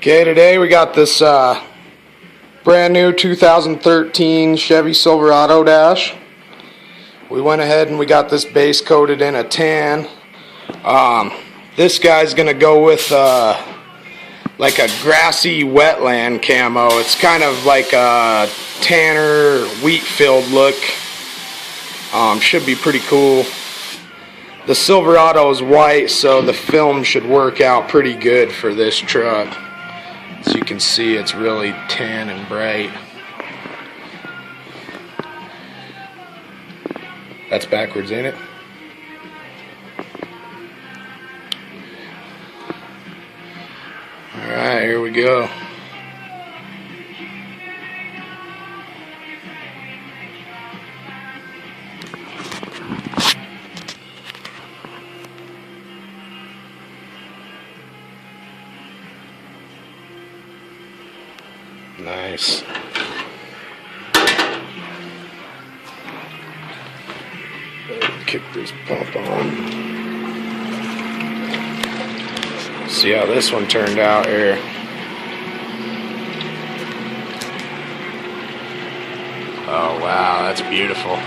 Okay, today we got this brand new 2013 Chevy Silverado dash. We went ahead and we got this base coated in a tan. This guy's gonna go with like a grassy wetland camo. It's kind of like a tanner wheat field look. Should be pretty cool. The Silverado is white, so the film should work out pretty good for this truck. As you can see, it's really tan and bright. That's backwards, ain't it? Alright, here we go. Nice. Kick this pump on. See how this one turned out here. Oh wow, that's beautiful.